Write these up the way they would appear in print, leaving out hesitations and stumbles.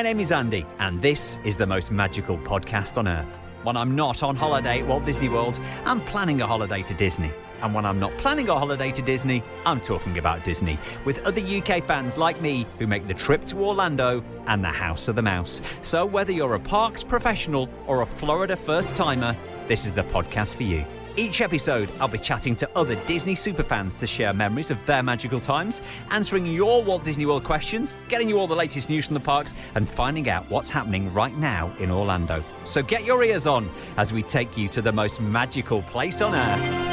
My name is Andy, and this is the most magical podcast on earth. When I'm not on holiday at Walt Disney World, I'm planning a holiday to Disney. And when I'm not planning a holiday to Disney, I'm talking about Disney, with other UK fans like me who make the trip to Orlando and the House of the Mouse. So whether you're a parks professional or a Florida first-timer, this is the podcast for you. Each episode, I'll be chatting to other Disney superfans to share memories of their magical times, answering your Walt Disney World questions, getting you all the latest news from the parks, and finding out what's happening right now in Orlando. So get your ears on as we take you to the most magical place on earth.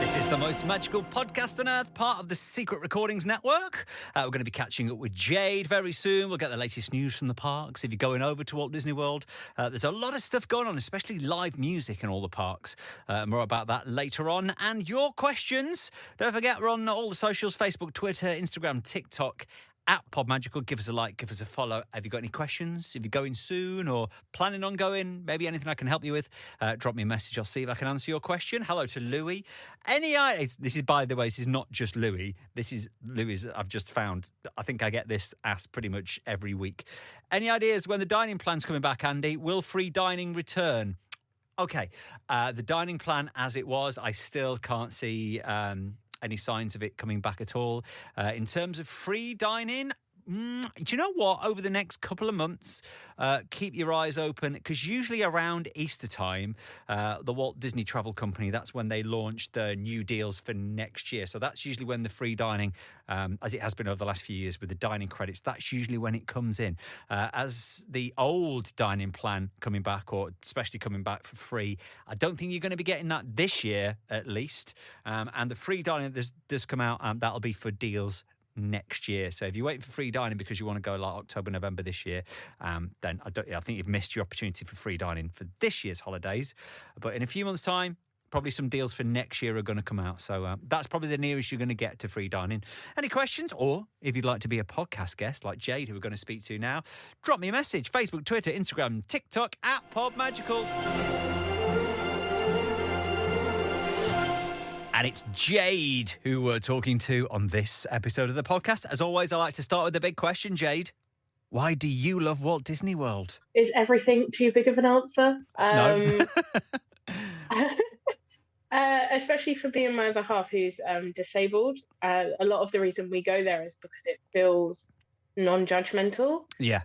This is the most magical podcast on earth, part of the Secret Recordings Network. We're going to be catching up with Jade very soon. We'll get the latest news from the parks. If you're going over to Walt Disney World, there's a lot of stuff going on, especially live music in all the parks. More about that later on. And your questions, don't forget, we're on all the socials, Facebook, Twitter, Instagram, TikTok, at PodMagical. Give us a like, give us a follow. Have you got any questions? If you're going soon or planning on going, maybe anything I can help you with, drop me a message. I'll see if I can answer your question. Hello to Louis. This is, by the way, this is not just Louis. This is Louis I've just found. I think I get this asked pretty much every week. Any ideas when the dining plan's coming back, Andy? Will free dining return? Okay, the dining plan as it was, I still can't see any signs of it coming back at all. In terms of free dining, do you know what? Over the next couple of months, keep your eyes open, because usually around Easter time, the Walt Disney Travel Company, that's when they launch the new deals for next year. So that's usually when the free dining, as it has been over the last few years with the dining credits, that's usually when it comes in. As the old dining plan coming back, or especially coming back for free, I don't think you're going to be getting that this year, at least. And the free dining that does come out, that'll be for deals next year. So if you're waiting for free dining because you want to go like October, November this year, then I think you've missed your opportunity for free dining for this year's holidays. But in a few months' time, probably some deals for next year are going to come out. So that's probably the nearest you're going to get to free dining. Any questions? Or if you'd like to be a podcast guest like Jade, who we're going to speak to now, drop me a message. Facebook, Twitter, Instagram, TikTok, at PodMagical. And it's Jade who we're talking to on this episode of the podcast. As always, I like to start with the big question, Jade. Why do you love Walt Disney World? Is everything too big of an answer? No. Especially for being my other half who's disabled. A lot of the reason we go there is because it feels non-judgmental. Yeah.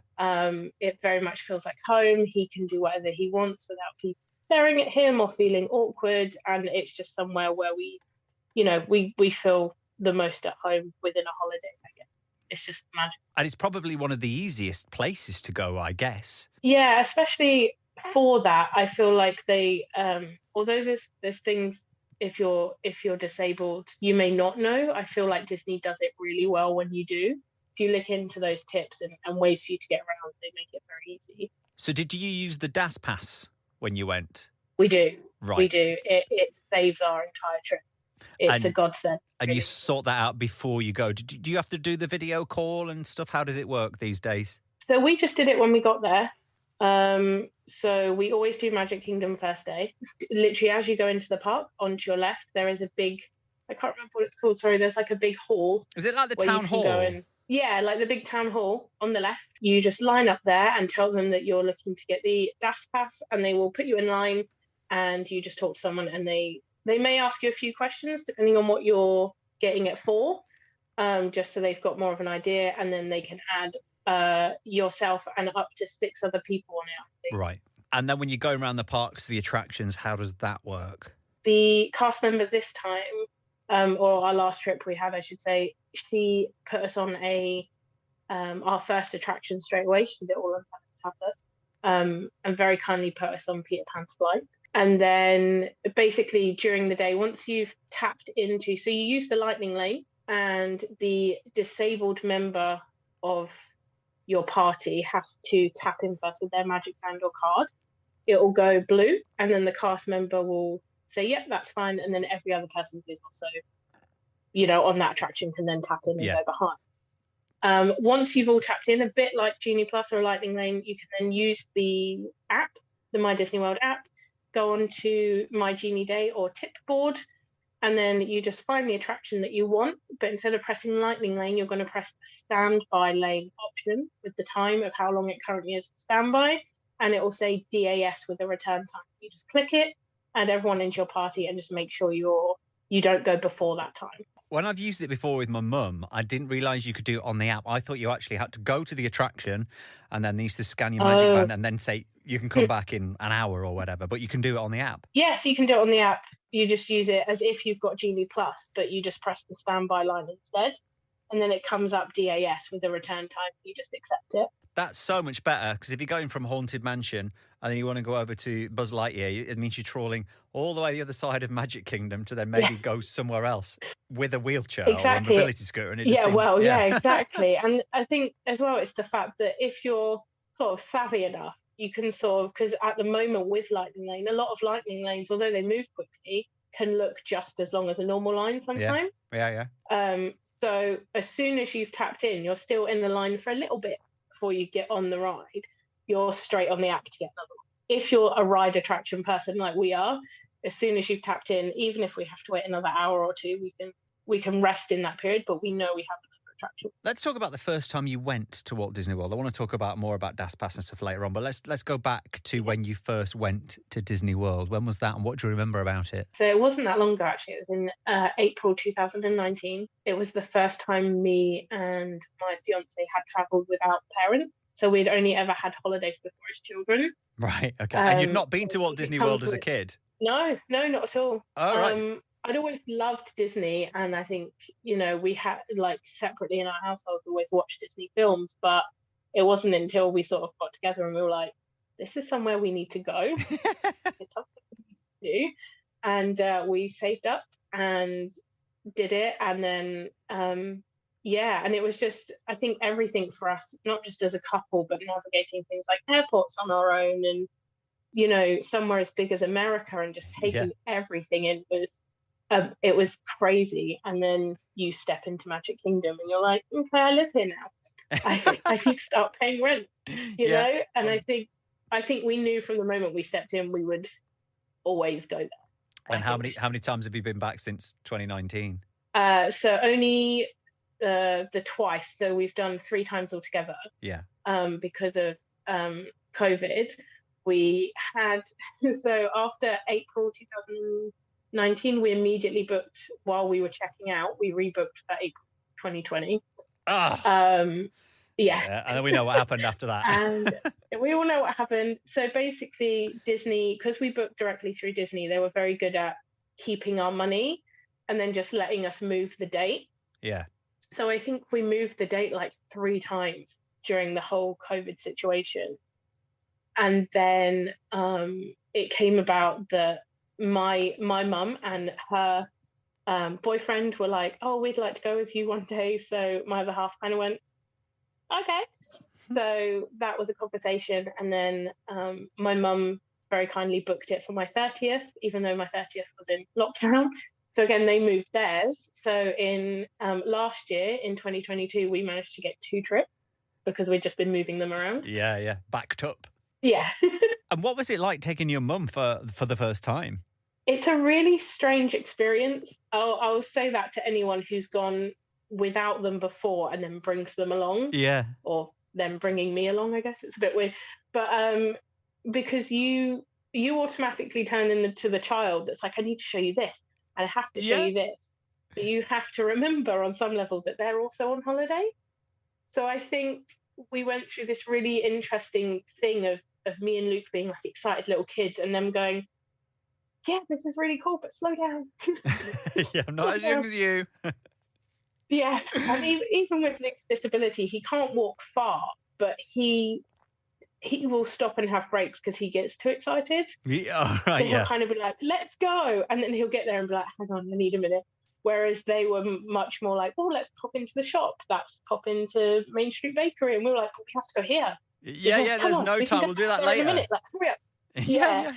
It very much feels like home. He can do whatever he wants without people staring at him or feeling awkward, and it's just somewhere where we feel the most at home within a holiday, I guess. It's just magic. And it's probably one of the easiest places to go, I guess. Yeah, especially for that. I feel like they although there's things if you're disabled you may not know, I feel like Disney does it really well when you do. If you look into those tips and ways for you to get around, they make it very easy. So did you use the DAS Pass when you went? We do. Right. We do. It saves our entire trip. It's a godsend. And really. You sort that out before you go. Do you have to do the video call and stuff? How does it work these days? So we just did it when we got there. So we always do Magic Kingdom first day. Literally, as you go into the park, onto your left, there is a big, I can't remember what it's called. Sorry, there's like a big hall. Is it like the town hall? Yeah, like the big town hall on the left. You just line up there and tell them that you're looking to get the DAS Pass, and they will put you in line, and you just talk to someone, and they may ask you a few questions depending on what you're getting it for, just so they've got more of an idea, and then they can add yourself and up to 6 other people on it. Right. And then when you're going around the parks, the attractions, how does that work? The cast member this time, or our last trip we had, I should say, she put us on our first attraction straight away. She did it all on that tablet, and very kindly put us on Peter Pan's flight. And then basically during the day, once you've tapped into, so you use the lightning lane, and the disabled member of your party has to tap in first with their magic band or card. It will go blue, and then the cast member will say, yep, that's fine. And then every other person who's also, on that attraction can then tap in and go behind. Once you've all tapped in, a bit like Genie Plus or Lightning Lane, you can then use the app, the My Disney World app, go on to My Genie Day or Tip Board, and then you just find the attraction that you want. But instead of pressing lightning lane, you're going to press the standby lane option with the time of how long it currently is for standby, and it will say DAS with a return time. You just click it, add everyone into your party, and just make sure you don't go before that time. When I've used it before with my mum, I didn't realise you could do it on the app. I thought you actually had to go to the attraction and then they used to scan your magic band and then say you can come back in an hour or whatever, but you can do it on the app. Yes, you can do it on the app. You just use it as if you've got Genie Plus, but you just press the standby line instead. And then it comes up DAS with a return time. You just accept it. That's so much better, because if you're going from Haunted Mansion and then you want to go over to Buzz Lightyear, it means you're trawling all the way the other side of Magic Kingdom to then maybe go somewhere else with a wheelchair or a mobility scooter. And it just seems, exactly. And I think as well, it's the fact that if you're sort of savvy enough, you can sort of, because at the moment with Lightning Lane, a lot of Lightning Lanes, although they move quickly, can look just as long as a normal line sometimes. Yeah. So as soon as you've tapped in, you're still in the line for a little bit before you get on the ride. You're straight on the app to get another one. If you're a ride attraction person like we are, as soon as you've tapped in, even if we have to wait another hour or two, we can rest in that period, but we know we have another attraction. Let's talk about the first time you went to Walt Disney World. I want to talk about more about DasPass and stuff later on, but let's go back to when you first went to Disney World. When was that, and what do you remember about it? So it wasn't that long ago, actually. It was in April 2019. It was the first time me and my fiance had travelled without parents. So we'd only ever had holidays before as children. Right, okay. And you'd not been to Walt Disney World as a kid? No, not at all. Oh, right. I'd always loved Disney, and I think, we had, like, separately in our households always watched Disney films, but it wasn't until we sort of got together and we were like, this is somewhere we need to go. It's something we need to do. And we saved up and did it. And then, and it was just, I think everything for us, not just as a couple, but navigating things like airports on our own and, somewhere as big as America and just taking everything in it was crazy. And then you step into Magic Kingdom and you're like, okay, I live here now. I need to start paying rent, know? And I think we knew from the moment we stepped in, we would always go there. And how many times have you been back since 2019? So only the twice. So we've done 3 times altogether. Yeah. Because of COVID, we had, so after April 2019, we immediately booked while we were checking out. We rebooked for April 2020. And then we know what happened after that. And we all know what happened. So basically, Disney, because we booked directly through Disney, they were very good at keeping our money and then just letting us move the date. Yeah. So I think we moved the date like 3 times during the whole COVID situation. And then it came about that my mum and her boyfriend were like, oh, we'd like to go with you one day. So my other half kind of went, okay. So that was a conversation. And then my mum very kindly booked it for my 30th, even though my 30th was in lockdown. So again, they moved theirs. So in last year, in 2022, we managed to get 2 trips because we'd just been moving them around. Yeah. Backed up. Yeah. And what was it like taking your mum for the first time? It's a really strange experience. I'll say that to anyone who's gone without them before and then brings them along. Yeah. Or them bringing me along, I guess. It's a bit weird. But because you automatically turn into the child that's like, I need to show you this. And I have to show you this. But you have to remember on some level that they're also on holiday. So I think we went through this really interesting thing of me and Luke being like excited little kids and them going, yeah, this is really cool, but slow down. Yeah, I'm not as young as you. Yeah, and even with Luke's disability, he can't walk far, but he will stop and have breaks because he gets too excited. Yeah, right, so he'll kind of be like, let's go. And then he'll get there and be like, hang on, I need a minute. Whereas they were much more like, oh, let's pop into the shop. Let's pop into Main Street Bakery. And we were like, but we have to go here. Yeah, there's no time. We'll do that later. In a minute. Like, hurry up. Yeah.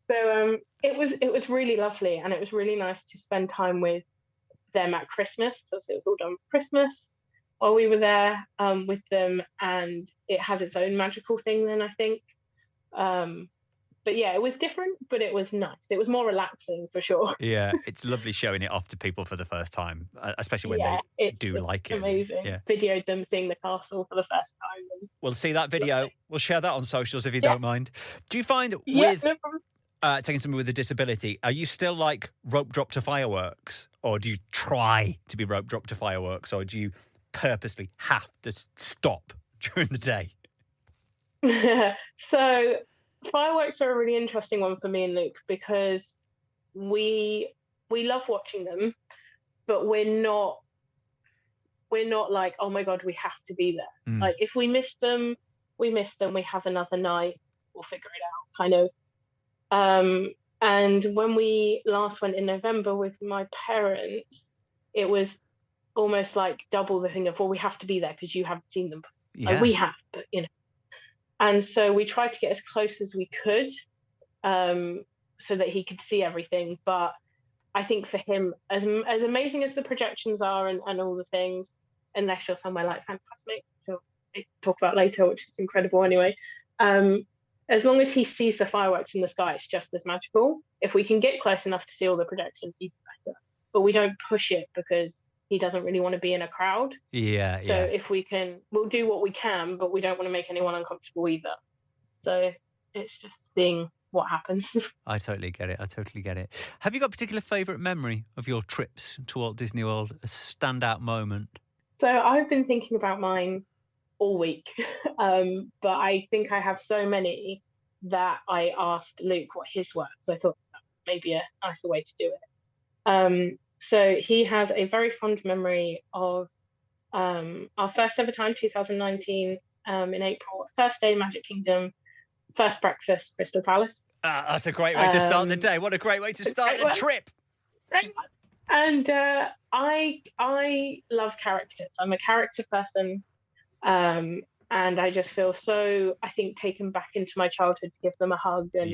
So it was really lovely. And it was really nice to spend time with them at Christmas. So it was all done for Christmas while we were there with them. And it has its own magical thing then, I think. But yeah, it was different, but it was nice. It was more relaxing for sure. Yeah, it's lovely showing it off to people for the first time, especially when Yeah, they do like it. Amazing. Yeah. Videoed them seeing the castle for the first time. And We'll see that video. We'll share that on socials if you Yeah. don't mind. Do you find yeah, with no problem. taking someone with a disability, are you still like rope drop to fireworks? Or do you try to be rope drop to fireworks? Or do you purposely have to stop during the day? So fireworks are a really interesting one for me and Luke because we love watching them, but we're not like, oh my god, we have to be there. Like if we miss them, we miss them. We have another night. We'll figure it out, kind of. And when we last went in November with my parents, it was almost like double the thing of, well, we have to be there because you haven't seen them. Yeah. Like, we have, but And so we tried to get as close as we could, so that he could see everything. But I think for him, as amazing as the projections are and all the things, unless you're somewhere like Fantasmic, which I'll talk about later, which is incredible anyway, as long as he sees the fireworks in the sky, it's just as magical. If we can get close enough to see all the projections, even better. But we don't push it because he doesn't really want to be in a crowd. Yeah, So if we can, we'll do what we can, but we don't want to make anyone uncomfortable either. So it's just seeing what happens. I totally get it. Have you got a particular favourite memory of your trips to Walt Disney World? A standout moment? So I've been thinking about mine all week, but I think I have so many that I asked Luke what his were. So I thought that may be a nicer way to do it. So he has a very fond memory of our first ever time, 2019, in April. First day, Magic Kingdom. First breakfast, Crystal Palace. That's a great way to start the day. What a great way to start the trip. And I love characters. I'm a character person. And I just feel so, I think, taken back into my childhood to give them a hug and,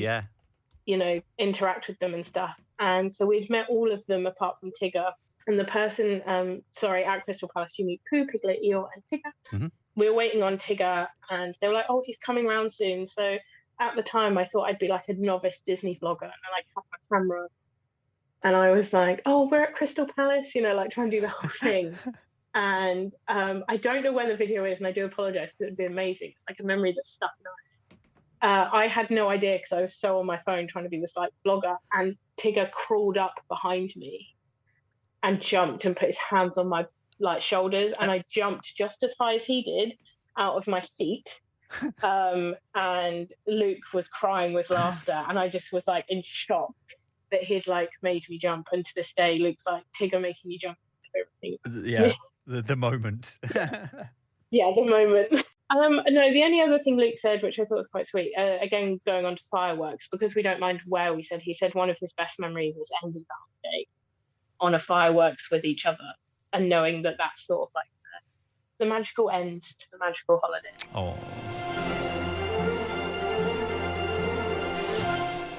interact with them and stuff. And so we'd met all of them apart from Tigger. And the person, at Crystal Palace, you meet Pooh, Piglet, Eeyore, and Tigger. Mm-hmm. We were waiting on Tigger, and they were like, oh, he's coming round soon. So at the time, I thought I'd be like a novice Disney vlogger, and I have my camera. And I was like, oh, we're at Crystal Palace, trying to do the whole thing. And I don't know where the video is, and I do apologize because it would be amazing. It's like a memory that's stuck now. I had no idea because I was so on my phone trying to be this vlogger, and Tigger crawled up behind me and jumped and put his hands on my shoulders, and I jumped just as high as he did out of my seat. And Luke was crying with laughter, and I just was in shock that he'd made me jump. And to this day, Luke's like, Tigger making you jump. Yeah, the moment. Yeah, the moment. No, the only other thing Luke said, which I thought was quite sweet, again, going on to fireworks, because we don't mind where we said, he said one of his best memories is ending the holiday on a fireworks with each other, and knowing that that's sort of the magical end to the magical holiday. Oh.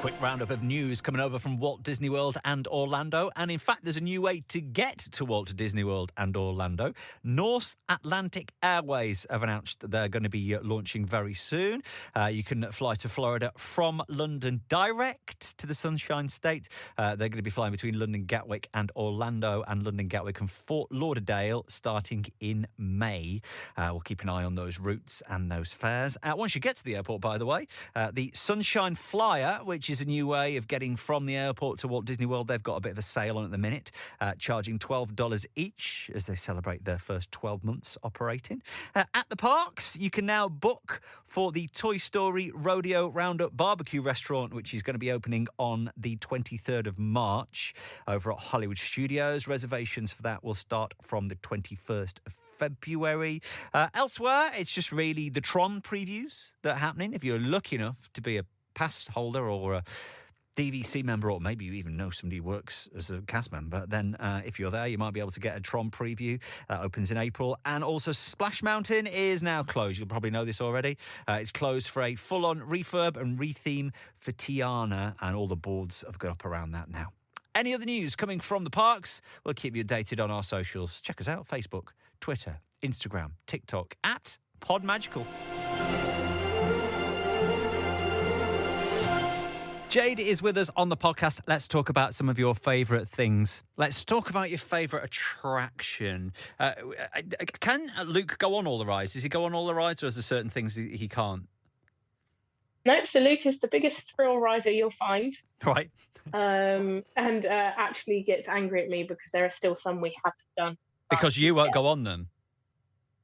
Quick roundup of news coming over from Walt Disney World and Orlando. And in fact, there's a new way to get to Walt Disney World and Orlando. North Atlantic Airways have announced that they're going to be launching very soon. You can fly to Florida from London direct to the Sunshine State. They're going to be flying between London Gatwick and Orlando, and London Gatwick and Fort Lauderdale starting in May. We'll keep an eye on those routes and those fares. Once you get to the airport, by the way, the Sunshine Flyer, which is a new way of getting from the airport to Walt Disney World. They've got a bit of a sale on at the minute, charging $12 each as they celebrate their first 12 months operating. At the parks, you can now book for the Toy Story Rodeo Roundup Barbecue Restaurant, which is going to be opening on the 23rd of March over at Hollywood Studios. Reservations for that will start from the 21st of February. Elsewhere, it's just really the Tron previews that are happening. If you're lucky enough to be a pass holder or a DVC member, or maybe you even know somebody who works as a cast member, then if you're there, you might be able to get a Tron preview. That opens in April. And also Splash Mountain is now closed. You'll probably know this already. It's closed for a full-on refurb and retheme for Tiana, and all the boards have gone up around that now. Any other news coming from the parks? We'll keep you updated on our socials. Check us out, Facebook, Twitter, Instagram, TikTok, at PodMagical. Jade is with us on the podcast. Let's talk about some of your favourite things. Let's talk about your favourite attraction. Can Luke go on all the rides? Does he go on all the rides, or is there certain things he can't? Nope, so Luke is the biggest thrill rider you'll find. Right. And actually gets angry at me because there are still some we haven't done. Because you won't go on them?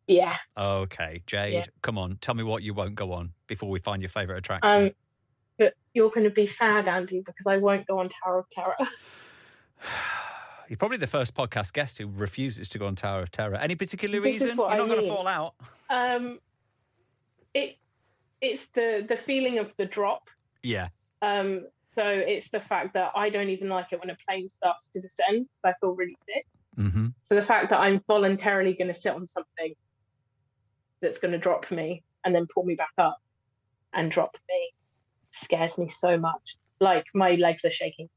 Yeah. Okay, Jade, come on. Tell me what you won't go on before we find your favourite attraction. But you're going to be sad, Andy, because I won't go on Tower of Terror. You're probably the first podcast guest who refuses to go on Tower of Terror. Any particular reason? You're not going to fall out? It's the feeling of the drop. Yeah. So it's the fact that I don't even like it when a plane starts to descend. I feel really sick. Mm-hmm. So the fact that I'm voluntarily going to sit on something that's going to drop me and then pull me back up and drop me scares me so much. Like, my legs are shaking.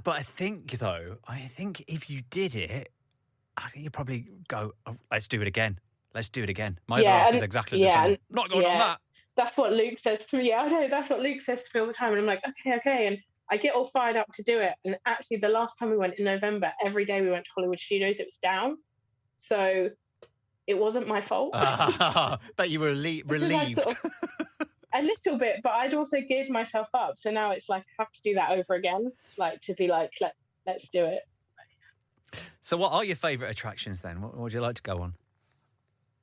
But I think if you did it, I think you'd probably go, oh, let's do it again. Let's do it again. My other half is exactly the same. Not going on that. That's what Luke says to me. Yeah, I know. That's what Luke says to me all the time. And I'm like, okay. And I get all fired up to do it. And actually, the last time we went in November, every day we went to Hollywood Studios, it was down. So it wasn't my fault. But you were relieved. A little bit, but I'd also geared myself up. So now it's like I have to do that over again, like to be like, let's do it. So what are your favourite attractions then? What would you like to go on?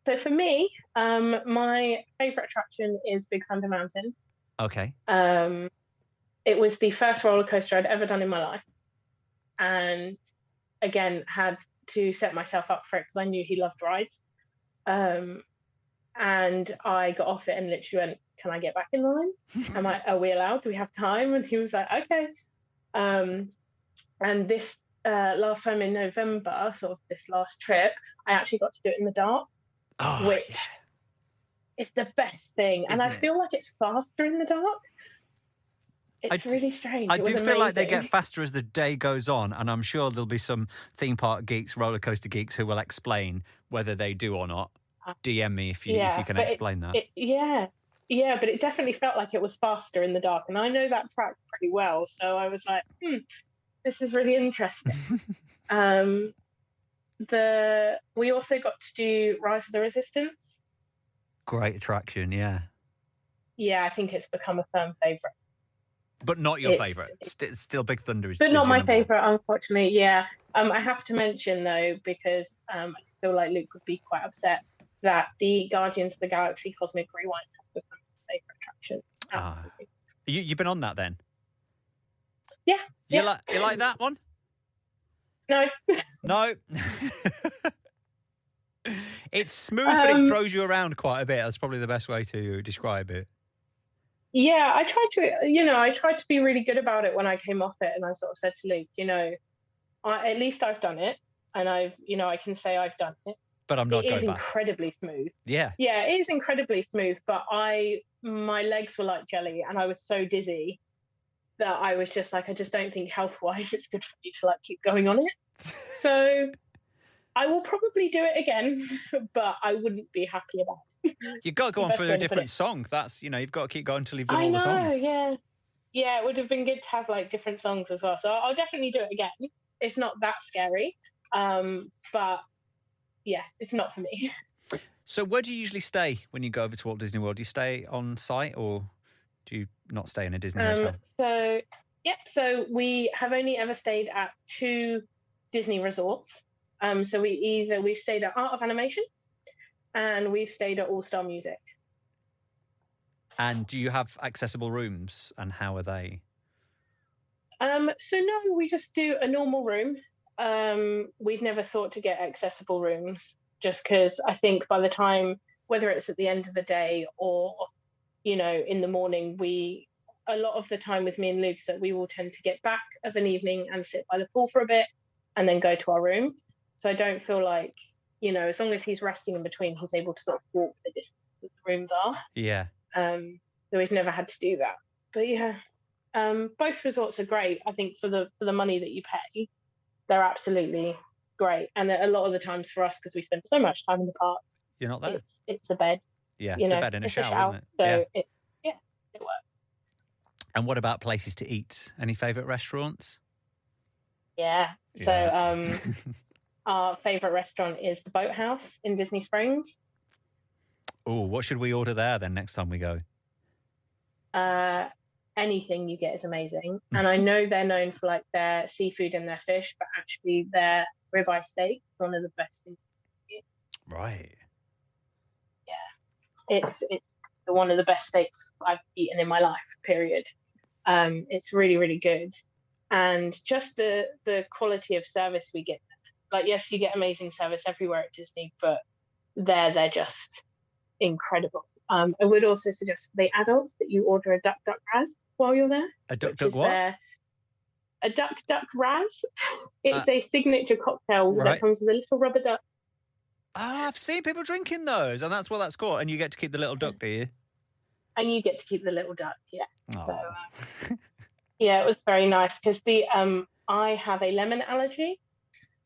So for me, my favourite attraction is Big Thunder Mountain. Okay. It was the first roller coaster I'd ever done in my life. And again, had to set myself up for it because I knew he loved rides. And I got off it and literally went, can I get back in line? Are we allowed? Do we have time? And he was like, okay. And this last time in November, sort of this last trip, I actually got to do it in the dark, which is the best thing. And I feel like it's faster in the dark. It's really strange. I do feel like they get faster as the day goes on, and I'm sure there'll be some theme park geeks, roller coaster geeks who will explain whether they do or not. DM me if you can explain that. Yeah, but it definitely felt like it was faster in the dark, and I know that track pretty well, so I was like, this is really interesting. We also got to do Rise of the Resistance. Great attraction, yeah. Yeah, I think it's become a firm favourite. But not your favourite. Still Big Thunder is. But not my favourite, unfortunately. Yeah. I have to mention though, because I feel like Luke would be quite upset, that the Guardians of the Galaxy Cosmic Rewind has become my favourite attraction. You've been on that then? Yeah. You like that one? No. No. It's smooth, but it throws you around quite a bit. That's probably the best way to describe it. Yeah, I tried to be really good about it when I came off it, and I sort of said to Luke, at least I've done it, and I can say I've done it. But I'm not going back. It is incredibly smooth. Yeah. Yeah, it is incredibly smooth, but my legs were like jelly, and I was so dizzy that I was just like, I just don't think health-wise it's good for me to like keep going on it. So I will probably do it again, but I wouldn't be happy about it. You've got to go on for a different song. That's, you've got to keep going until you've done all the songs. Yeah. Yeah, it would have been good to have like different songs as well. So I'll definitely do it again. It's not that scary. But yeah, it's not for me. So where do you usually stay when you go over to Walt Disney World? Do you stay on site or do you not stay in a Disney hotel? So we have only ever stayed at 2 Disney resorts. So we've stayed at Art of Animation and we've stayed at All Star Music. And do you have accessible rooms, and how are they? So no, we just do a normal room. We've never thought to get accessible rooms, just because I think by the time, whether it's at the end of the day or, in the morning, a lot of the time with me and Luke, that we will tend to get back of an evening and sit by the pool for a bit and then go to our room. So I don't feel like, as long as he's resting in between, he's able to sort of walk the distance that the rooms are. Yeah. So we've never had to do that. But yeah, both resorts are great. I think for the money that you pay, they're absolutely great. And a lot of the times for us, because we spend so much time in the park, you're not there. It's a bed. Yeah, it's a bed and a shower, isn't it? So it works. And what about places to eat? Any favourite restaurants? Yeah. Yeah. So our favourite restaurant is the Boathouse in Disney Springs. Oh, what should we order there then next time we go? Anything you get is amazing. And I know they're known for like their seafood and their fish, but actually their ribeye steak is one of the best things. Right. Yeah. It's one of the best steaks I've eaten in my life, period. It's really, really good. And just the quality of service we get. Like, yes, you get amazing service everywhere at Disney, but they're just incredible. I would also suggest for the adults that you order a Duck Duck Raz while you're there. A Duck Duck what? A Duck Duck Raz. It's a signature cocktail that comes with a little rubber duck. Oh, I've seen people drinking those, and that's what that's called. And you get to keep the little duck, do you? And you get to keep the little duck, yeah. Oh. So, yeah, it was very nice because I have a lemon allergy.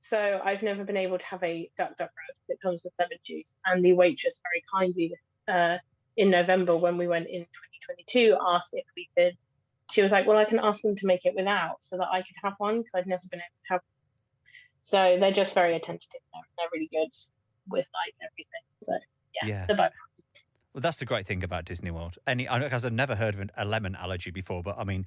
So I've never been able to have a Duck Duck Raz that comes with lemon juice. And the waitress very kindly in November when we went in 2022 asked if we could. She was like, well, I can ask them to make it without so that I could have one because I'd never been able to have one. So they're just very attentive. They're really good with like everything. So yeah. The vibe. Well, that's the great thing about Disney World. Because I've never heard of a lemon allergy before, but I mean,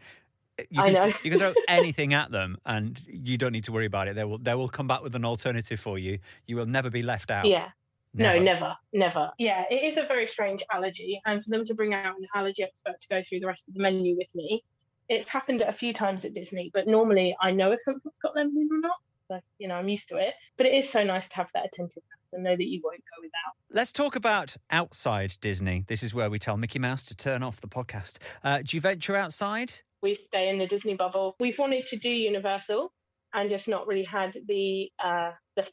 you can throw anything at them, and you don't need to worry about it. They will come back with an alternative for you. You will never be left out. Yeah. Never. No, never. Yeah, it is a very strange allergy, and for them to bring out an allergy expert to go through the rest of the menu with me, it's happened a few times at Disney. But normally, I know if something's got lemon in or not. So, I'm used to it. But it is so nice to have that attentiveness and know that you won't go without. Let's talk about outside Disney. This is where we tell Mickey Mouse to turn off the podcast. Do you venture outside? We stay in the Disney bubble. We've wanted to do Universal and just not really had the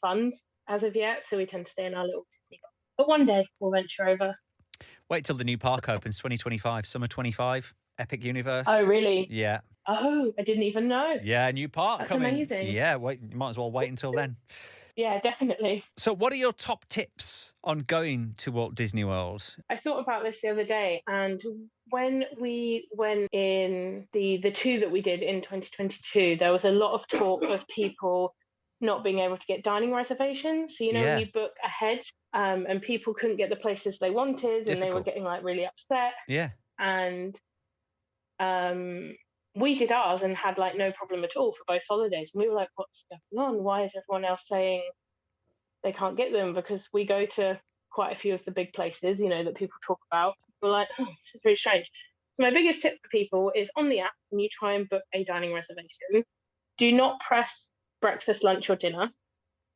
funds as of yet, so we tend to stay in our little Disney bubble. But one day we'll venture over. Wait till the new park opens, 2025, summer 25, Epic Universe. Oh, really? Yeah. Oh, I didn't even know. Yeah, new park That's coming. Amazing. Yeah, you might as well wait until then. Yeah, definitely. So what are your top tips on going to Walt Disney World? I thought about this the other day, and when we went in the two that we did in 2022, there was a lot of talk of people not being able to get dining reservations. So, when you book ahead and people couldn't get the places they wanted and they were getting like really upset. Yeah. And we did ours and had like no problem at all for both holidays. And we were like, what's going on? Why is everyone else saying they can't get them? Because we go to quite a few of the big places, that people talk about. We're like, this is really strange. So my biggest tip for people is on the app, when you try and book a dining reservation, do not press breakfast, lunch or dinner,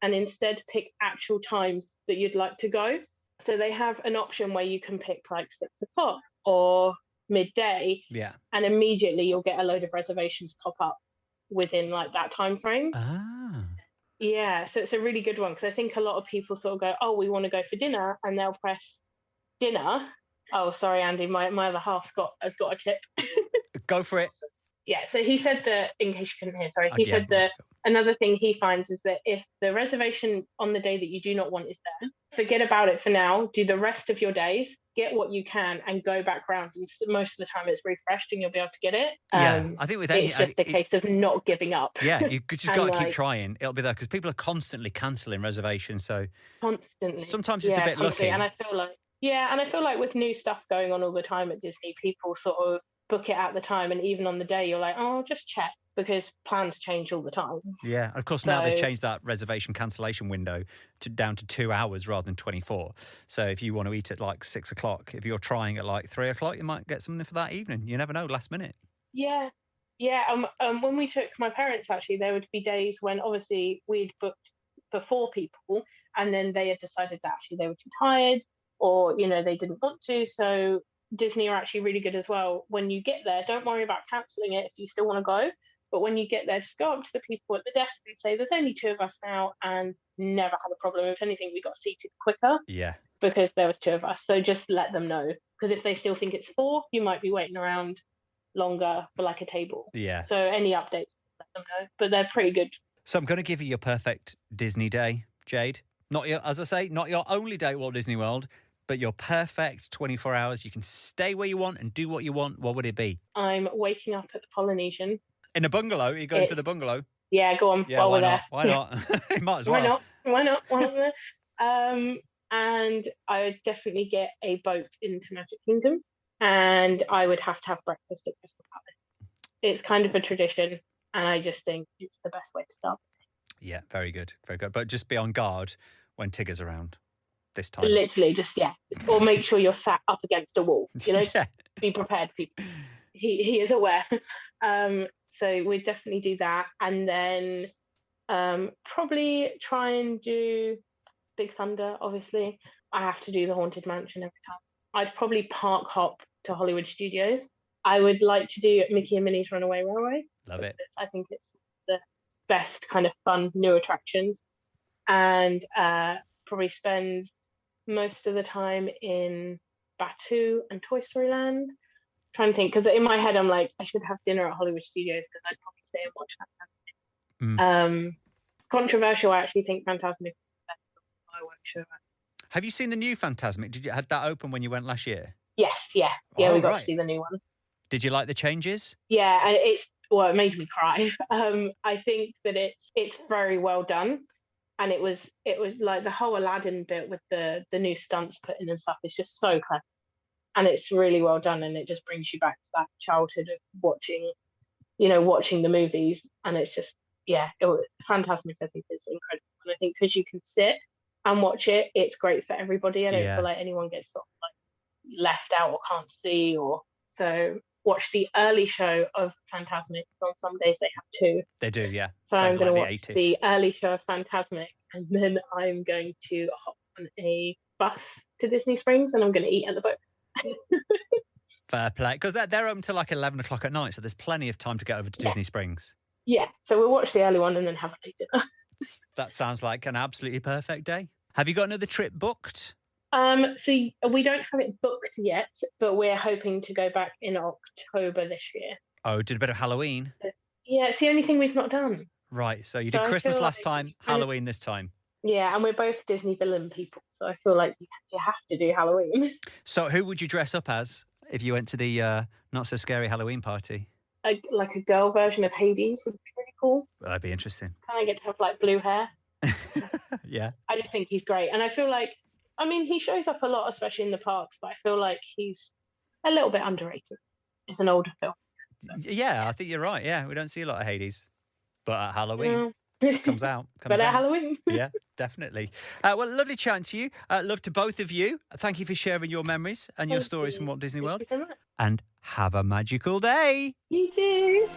and instead pick actual times that you'd like to go. So they have an option where you can pick like 6 o'clock or midday, and immediately you'll get a load of reservations pop up within like that time frame. Yeah, so it's a really good one because I think a lot of people sort of go, oh, we want to go for dinner, and they'll press dinner. Oh, sorry, Andy, my other half's got a tip. Go for it. Yeah, so he said that, in case you couldn't hear, sorry, he said that another thing he finds is that if the reservation on the day that you do not want is there, forget about it for now, do the rest of your days, get what you can, and go back round. And most of the time it's refreshed and you'll be able to get it. I think with it's just a case of not giving up. Yeah, you just got to keep trying. It'll be there because people are constantly cancelling reservations. So constantly. Sometimes it's a bit lucky. And I feel like with new stuff going on all the time at Disney, people sort of book it at the time, and even on the day you're like, oh, just check, because plans change all the time. Yeah, of course. Now they've changed that reservation cancellation window down to 2 hours rather than 24. So if you want to eat at like 6 o'clock, if you're trying at like 3 o'clock, you might get something for that evening. You never know, last minute. Yeah. When we took my parents, actually, there would be days when obviously we'd booked for 4 people, and then they had decided that actually they were too tired, or they didn't want to. So Disney are actually really good as well. When you get there, don't worry about cancelling it if you still want to go. But when you get there, just go up to the people at the desk and say, there's only 2 of us now, and never had a problem. If anything, we got seated quicker. Yeah. Because there was 2 of us. So just let them know. Because if they still think it's 4, you might be waiting around longer for like a table. Yeah. So any updates, let them know. But they're pretty good. So I'm going to give you your perfect Disney day, Jade. Not your only day at Walt Disney World, but you're perfect 24 hours. You can stay where you want and do what you want. What would it be? I'm waking up at the Polynesian. In a bungalow? Are you going for the bungalow? Yeah, go on. Yeah, while why we're not? there. Why not? You might as well. Why not? And I would definitely get a boat into Magic Kingdom, and I would have to have breakfast at Crystal Palace. It's kind of a tradition, and I just think it's the best way to start. Yeah, very good. Very good. But just be on guard when Tigger's around this time. Literally, just, or make sure you're sat up against a wall. Yeah. Be prepared, people. He is aware. So we'd definitely do that, and then probably try and do Big Thunder. Obviously, I have to do the Haunted Mansion every time. I'd probably park hop to Hollywood Studios. I would like to do Mickey and Minnie's Runaway Railway. Love it. I think it's the best kind of fun new attractions, and probably spend most of the time in Batu and Toy Story Land. Trying to think, because in my head I'm like, I should have dinner at Hollywood Studios because I'd probably stay and watch that. Controversial, I actually think Fantasmic is the best fireworks show. Have you seen the new Fantasmic? Did you had that open when you went last year? Yes, we got to see the new one. Did you like the changes? Yeah, and it made me cry. I think that it's very well done, and it was like the whole Aladdin bit with the new stunts put in and stuff is just so clever. And it's really well done, and it just brings you back to that childhood of watching the movies. And it's just, Fantasmic, I think, is incredible. And I think because you can sit and watch it, it's great for everybody. I don't feel like anyone gets sort of like left out or can't see. So watch the early show of Fantasmic. On some days they have two. They do, yeah. So I'm going to watch the early show of Fantasmic, and then I'm going to hop on a bus to Disney Springs, and I'm going to eat at the boat. Fair play, because they're open till like 11 o'clock at night, so there's plenty of time to get over to Disney Springs. Yeah, so we'll watch the early one and then have a late dinner. That sounds like an absolutely perfect day. Have you got another trip booked? So we don't have it booked yet, but we're hoping to go back in October this year. Oh, did a bit of Halloween? Yeah, it's the only thing we've not done. Right, so you did Christmas last time, Halloween this time. Yeah, and we're both Disney villain people, so I feel like you have to do Halloween. So who would you dress up as if you went to the not-so-scary Halloween party? Like a girl version of Hades would be really cool. Well, that'd be interesting. Kind of get to have like blue hair. Yeah. I just think he's great. And I feel like, he shows up a lot, especially in the parks, but I feel like he's a little bit underrated. It's an older film. So. Yeah, I think you're right. Yeah, we don't see a lot of Hades. But at Halloween, comes out. At Halloween. Yeah, definitely. Well, lovely chatting to you. Love to both of you. Thank you for sharing your memories and your stories from Walt Disney World. Thank you so much. And have a magical day. You too.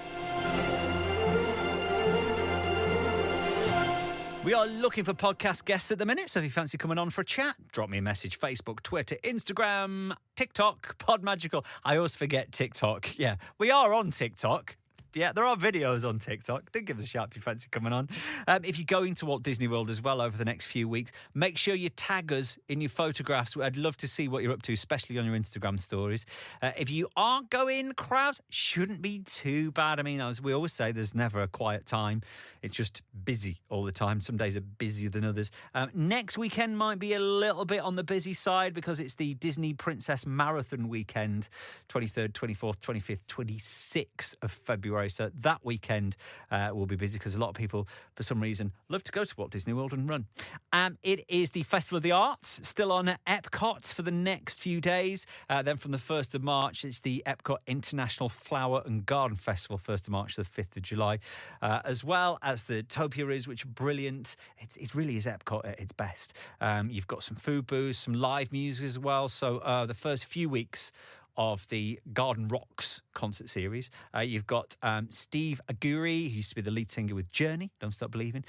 We are looking for podcast guests at the minute, so if you fancy coming on for a chat, drop me a message. Facebook, Twitter, Instagram, TikTok, Podmagical. I always forget TikTok. Yeah, we are on TikTok. Yeah, there are videos on TikTok. Do give us a shout if you fancy coming on. If you're going to Walt Disney World as well over the next few weeks, make sure you tag us in your photographs. I'd love to see what you're up to, especially on your Instagram stories. If you aren't going, crowds, shouldn't be too bad. I mean, as we always say, there's never a quiet time. It's just busy all the time. Some days are busier than others. Next weekend might be a little bit on the busy side because it's the Disney Princess Marathon weekend, 23rd, 24th, 25th, 26th of February. So that weekend will be busy because a lot of people, for some reason, love to go to Walt Disney World and run. It is the Festival of the Arts, still on at Epcot for the next few days. Then from the 1st of March, it's the Epcot International Flower and Garden Festival, 1st of March to the 5th of July, as well as the Topiaries, which are brilliant. It really is Epcot at its best. You've got some food booths, some live music as well. So the first few weeks of the Garden Rocks concert series. You've got Steve Aguri, who used to be the lead singer with Journey, Don't Stop Believing.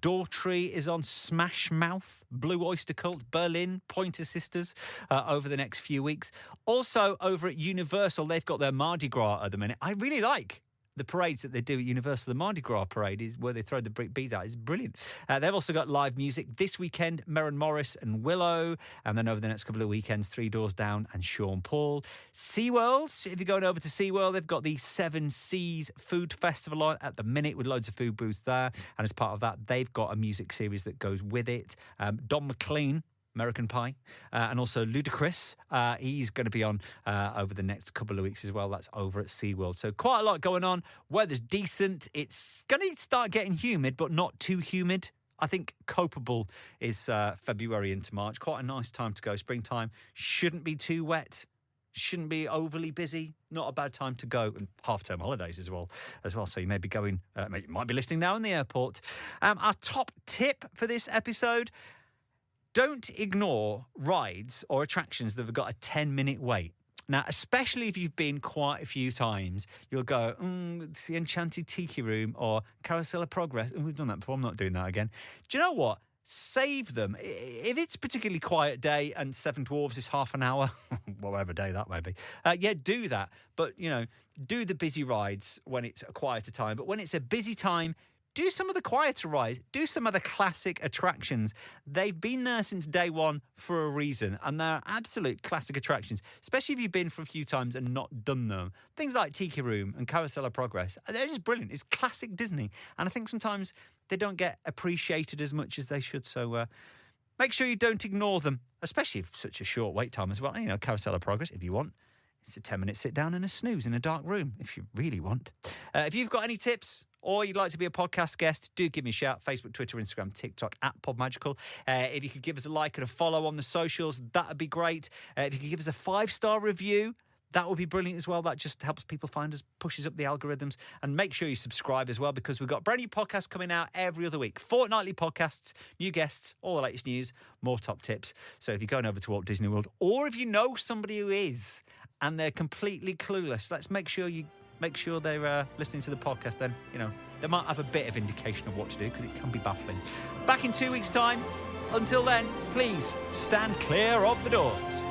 Daughtry is on Smash Mouth, Blue Oyster Cult, Berlin, Pointer Sisters over the next few weeks. Also over at Universal, they've got their Mardi Gras at the minute. I really like the parades that they do at Universal. The Mardi Gras parade is where they throw the beads out. It's brilliant. They've also got live music this weekend, Merrin Morris and Willow, and then over the next couple of weekends, Three Doors Down and Sean Paul. SeaWorld, if you're going over to SeaWorld, they've got the Seven Seas Food Festival on at the minute with loads of food booths there, and as part of that, they've got a music series that goes with it. Don McLean American Pie, and also Ludacris. He's going to be on over the next couple of weeks as well. That's over at SeaWorld. So quite a lot going on. Weather's decent. It's going to start getting humid, but not too humid. I think copable is February into March. Quite a nice time to go. Springtime shouldn't be too wet. Shouldn't be overly busy. Not a bad time to go. And half-term holidays as well. So you may be going, you might be listening now in the airport. Our top tip for this episode: don't ignore rides or attractions that have got a 10-minute wait. Now, especially if you've been quite a few times, you'll go, it's the Enchanted Tiki Room or Carousel of Progress. And we've done that before. I'm not doing that again. Do you know what? Save them. If it's a particularly quiet day and Seven Dwarfs is half an hour, whatever day that may be, do that. But, do the busy rides when it's a quieter time. But when it's a busy time, do some of the quieter rides. Do some of the classic attractions. They've been there since day one for a reason, and they're absolute classic attractions, especially if you've been for a few times and not done them. Things like Tiki Room and Carousel of Progress, they're just brilliant. It's classic Disney, and I think sometimes they don't get appreciated as much as they should, so make sure you don't ignore them, especially if such a short wait time as well. Carousel of Progress, if you want. It's a 10-minute sit down and a snooze in a dark room, if you really want. If you've got any tips or you'd like to be a podcast guest, do give me a shout. Facebook, Twitter, Instagram, TikTok, @PodMagical. If you could give us a like and a follow on the socials, that would be great. If you could give us a 5-star review, that would be brilliant as well. That just helps people find us, pushes up the algorithms. And make sure you subscribe as well, because we've got brand new podcasts coming out every other week. Fortnightly podcasts, new guests, all the latest news, more top tips. So if you're going over to Walt Disney World, or if you know somebody who is and they're completely clueless, let's make sure they're listening to the podcast. Then, they might have a bit of indication of what to do, because it can be baffling. Back in 2 weeks' time. Until then, please stand clear of the doors.